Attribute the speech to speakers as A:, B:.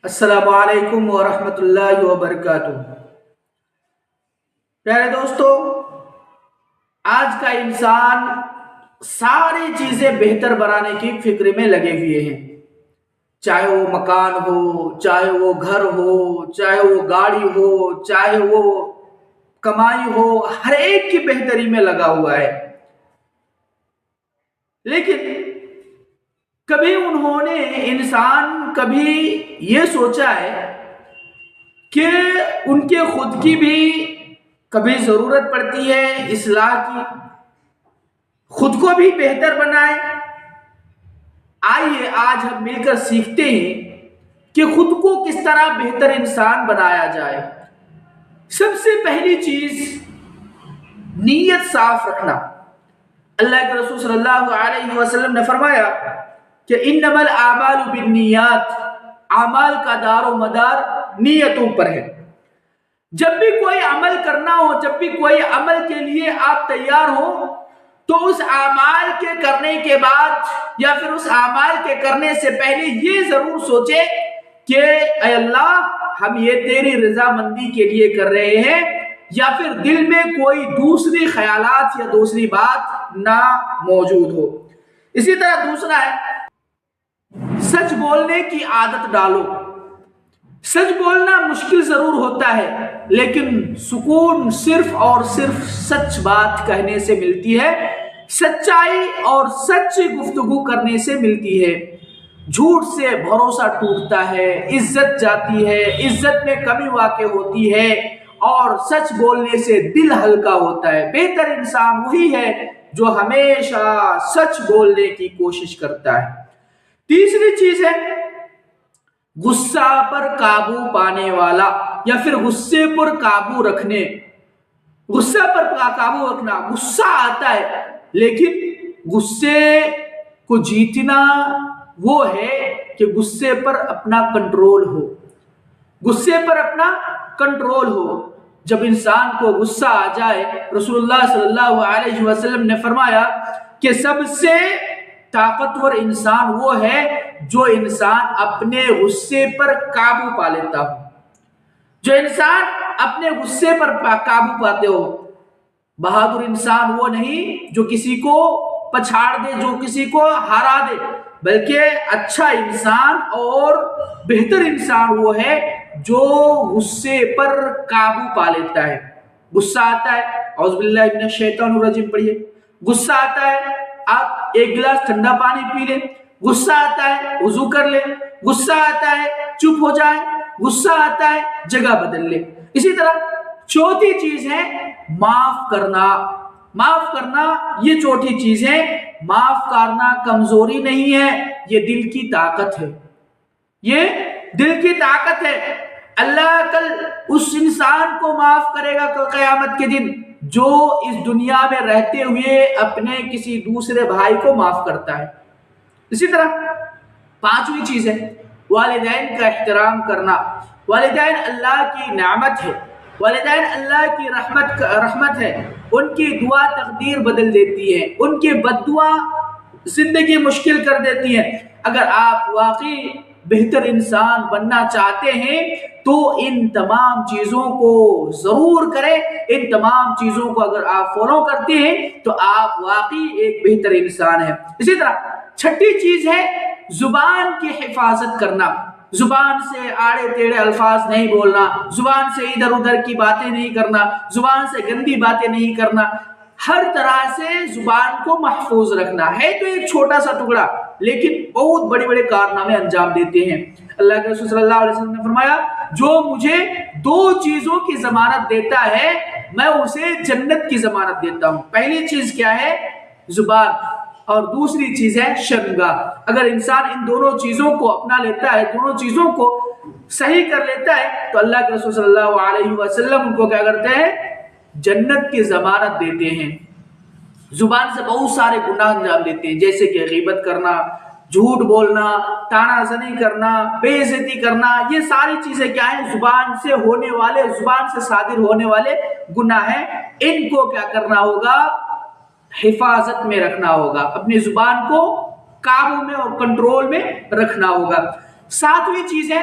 A: السلام علیکم ورحمۃ اللہ وبرکاتہ۔ پیارے دوستو، آج کا انسان ساری چیزیں بہتر بنانے کی فکر میں لگے ہوئے ہیں، چاہے وہ مکان ہو، چاہے وہ گھر ہو، چاہے وہ گاڑی ہو، چاہے وہ کمائی ہو، ہر ایک کی بہتری میں لگا ہوا ہے۔ لیکن کبھی انہوں نے کبھی یہ سوچا ہے کہ ان کے خود کی بھی کبھی ضرورت پڑتی ہے اصلاح کی، خود کو بھی بہتر بنائے۔ آئیے آج ہم مل کر سیکھتے ہیں کہ خود کو کس طرح بہتر انسان بنایا جائے۔ سب سے پہلی چیز نیت صاف رکھنا۔ اللہ کے رسول صلی اللہ علیہ وسلم نے فرمایا کہ انما الاعمال بالنیات، اعمال کا دار و مدار نیتوں پر ہے۔ جب بھی کوئی عمل کرنا ہو، جب بھی کوئی عمل کے لیے آپ تیار ہو، تو اس اعمال کے کرنے کے بعد یا پھر اس اعمال کے کرنے سے پہلے یہ ضرور سوچے کہ اے اللہ، ہم یہ تیری رضامندی کے لیے کر رہے ہیں، یا پھر دل میں کوئی دوسری خیالات یا دوسری بات نہ موجود ہو۔ اسی طرح دوسرا ہے سچ بولنے کی عادت ڈالو۔ سچ بولنا مشکل ضرور ہوتا ہے، لیکن سکون صرف اور صرف سچ بات کہنے سے ملتی ہے، سچائی اور سچ گفتگو کرنے سے ملتی ہے۔ جھوٹ سے بھروسہ ٹوٹتا ہے، عزت جاتی ہے، عزت میں کمی واقع ہوتی ہے، اور سچ بولنے سے دل ہلکا ہوتا ہے۔ بہتر انسان وہی ہے جو ہمیشہ سچ بولنے کی کوشش کرتا ہے۔ تیسری چیز ہے غصہ پر قابو پانے والا، یا پھر غصے پر قابو رکھنے۔ غصہ پر قابو رکھنا، غصہ آتا ہے لیکن غصے کو جیتنا وہ ہے کہ غصے پر اپنا کنٹرول ہو، غصے پر اپنا کنٹرول ہو۔ جب انسان کو غصہ آ جائے، رسول اللہ صلی اللہ علیہ وسلم نے فرمایا کہ سب سے طاقتور انسان وہ ہے جو انسان اپنے غصے پر قابو پا لیتا ہو۔ جو انسان اپنے غصے پر قابو پاتے ہو۔ بہادر انسان وہ نہیں جو کسی کو پچھاڑ دے، جو کسی کو ہرا دے، بلکہ اچھا انسان اور بہتر انسان وہ ہے جو غصے پر قابو پا لیتا ہے۔ غصہ آتا ہے، اعوذ باللہ من الشیطان الرجیم پڑھیے۔ غصہ آتا ہے، آپ ایک گلاس ٹھنڈا پانی پی لیں۔ غصہ آتا ہے، وضو کر لیں۔ غصہ آتا ہے، چپ ہو جائیں۔ غصہ آتا ہے، جگہ بدل لیں۔ اسی طرح چوتھی چیز ہے معاف کرنا۔ معاف کرنا یہ چوتھی چیز ہے۔ معاف کرنا کمزوری نہیں ہے، یہ دل کی طاقت ہے۔ یہ دل کی طاقت ہے۔ اللہ کل اس انسان کو معاف کرے گا کل قیامت کے دن جو اس دنیا میں رہتے ہوئے اپنے کسی دوسرے بھائی کو معاف کرتا ہے۔ اسی طرح پانچویں چیز ہے والدین کا احترام کرنا۔ والدین اللہ کی نعمت ہے، والدین اللہ کی رحمت ہے۔ ان کی دعا تقدیر بدل دیتی ہے، ان کی بد دعا زندگی مشکل کر دیتی ہے۔ اگر آپ واقعی بہتر انسان بننا چاہتے ہیں تو ان تمام چیزوں کو ضرور کریں۔ ان تمام چیزوں کو اگر آپ فالو کرتے ہیں تو آپ واقعی ایک بہتر انسان ہیں۔ اسی طرح چھٹی چیز ہے زبان کی حفاظت کرنا۔ زبان سے آڑے ٹیڑے الفاظ نہیں بولنا، زبان سے ادھر ادھر کی باتیں نہیں کرنا، زبان سے گندی باتیں نہیں کرنا۔ ہر طرح سے زبان کو محفوظ رکھنا ہے تو ایک چھوٹا سا ٹکڑا لیکن بہت بڑے بڑے کارنامے انجام دیتے ہیں۔ اللہ کے رسول صلی اللہ علیہ وسلم نے فرمایا جو مجھے دو چیزوں کی ضمانت دیتا ہے میں اسے جنت کی ضمانت دیتا ہوں۔ پہلی چیز کیا ہے؟ زبان، اور دوسری چیز ہے شرمگاہ۔ اگر انسان ان دونوں چیزوں کو اپنا لیتا ہے، دونوں چیزوں کو صحیح کر لیتا ہے تو اللہ کے رسول صلی اللہ علیہ وسلم ان کو کیا کرتے ہیں؟ جنت کی ضمانت دیتے ہیں۔ زبان سے بہت سارے گناہ انجام دیتے ہیں، جیسے کہ غیبت کرنا، جھوٹ بولنا، طعنہ زنی کرنا، بے عزتی کرنا۔ یہ ساری چیزیں کیا ہیں؟ زبان سے ہونے والے، زبان سے صادر ہونے والے گناہ ہیں۔ ان کو کیا کرنا ہوگا؟ حفاظت میں رکھنا ہوگا، اپنی زبان کو قابو میں اور کنٹرول میں رکھنا ہوگا۔ ساتویں چیز ہے